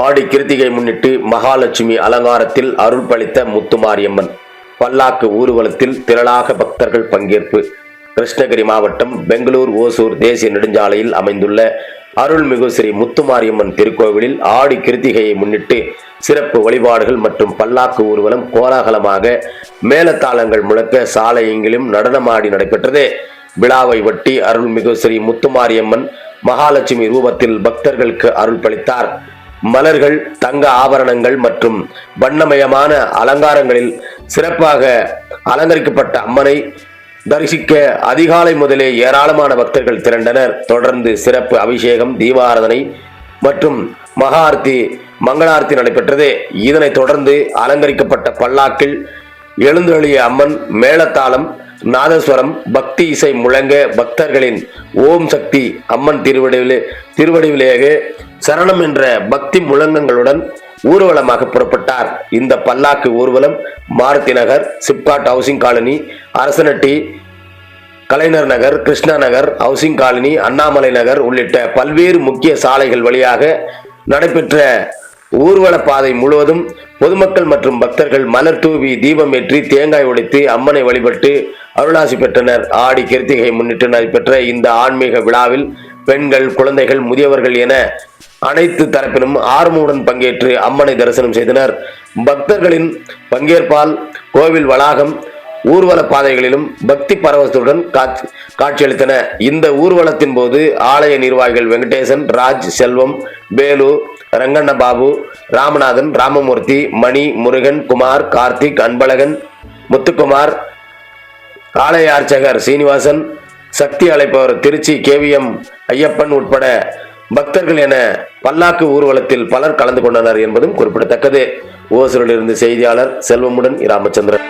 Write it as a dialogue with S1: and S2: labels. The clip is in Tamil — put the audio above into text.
S1: ஆடி கிருத்திகை முன்னிட்டு மகாலட்சுமி அலங்காரத்தில் அருள் பளித்த முத்துமாரியம்மன் பல்லாக்கு ஊர்வலத்தில் திரளாக பக்தர்கள் பங்கேற்பு. கிருஷ்ணகிரி மாவட்டம் பெங்களூர் ஓசூர் தேசிய நெடுஞ்சாலையில் அமைந்துள்ள அருள்மிகு ஸ்ரீ முத்துமாரியம்மன் திருக்கோவிலில் ஆடி கிருத்திகையை முன்னிட்டு சிறப்பு வழிபாடுகள் மற்றும் பல்லாக்கு ஊர்வலம் கோலாகலமாக மேலத்தாளங்கள் முழக்க சாலை எங்கிலும் நடனமாடி நடைபெற்றது. விழாவை ஒட்டி அருள்மிகு ஸ்ரீ முத்துமாரியம்மன் மகாலட்சுமி ரூபத்தில் பக்தர்களுக்கு அருள் பளித்தார். மலர்கள், தங்க ஆபரணங்கள் மற்றும் வண்ணமயமான அலங்காரங்களில் சிறப்பாக அலங்கரிக்கப்பட்ட அம்மனை தரிசிக்க அதிகாலை முதலே ஏராளமான பக்தர்கள் திரண்டனர். தொடர்ந்து சிறப்பு அபிஷேகம், தீபாராதனை மற்றும் மகாஆர்த்தி, மங்களார்த்தி நடைபெற்றது. இதனைத் தொடர்ந்து அலங்கரிக்கப்பட்ட பல்லாக்கில் எழுந்தருளிய அம்மன் மேளதாளம், நாதஸ்வரம், பக்தி இசை முழங்க பக்தர்களின் ஓம் சக்தி அம்மன் திருவடிவிலேயே சரணம் என்ற பக்தி முழங்கங்களுடன் ஊர்வலமாக புறப்பட்டார். இந்த பல்லாக்கு ஊர்வலம் மாருதி நகர், சிப்காட் ஹவுசிங் காலனி, அரசனட்டி, கலைஞர் நகர், கிருஷ்ணா நகர், ஹவுசிங் காலனி, அண்ணாமலை நகர் உள்ளிட்ட பல்வேறு முக்கிய சாலைகள் வழியாக நடைபெற்ற ஊர்வல பாதை முழுவதும் பொதுமக்கள் மற்றும் பக்தர்கள் மலர் தூவி, தீபம் ஏற்றி, தேங்காய் உடைத்து அம்மனை வழிபட்டு அருளாசி பெற்றனர். ஆடி கிருத்திகை முன்னிட்டு நடைபெற்ற இந்த ஆன்மீக விழாவில் பெண்கள், குழந்தைகள், முதியவர்கள் என அனைத்து தரப்பிலும் ஆர்வமுடன் பங்கேற்று அம்மனை தரிசனம் செய்தனர். பக்தர்களின் பங்கேற்பால் கோவில் வளாகம், ஊர்வல பாதைகளிலும் பக்தி பரவசத்துடன் காட்சியளித்தன. இந்த ஊர்வலத்தின் போது ஆலய நிர்வாகிகள் வெங்கடேசன், ராஜ், செல்வம், வேலு, ரங்கண்ணபாபு, ராமநாதன், ராமமூர்த்தி, மணி, முருகன், குமார், கார்த்திக், அன்பழகன், முத்துக்குமார், ஆலய அர்ச்சகர் சீனிவாசன், சக்தி அழைப்பவர் திருச்சி KVM ஐயப்பன் உட்பட பக்தர்கள் என பல்லாக்கு ஊர்வலத்தில் பலர் கலந்து கொண்டனர் என்பதும் குறிப்பிடத்தக்கது. ஓசூரிலிருந்து செய்தியாளர் செல்வமுடன் ராமச்சந்திரன்.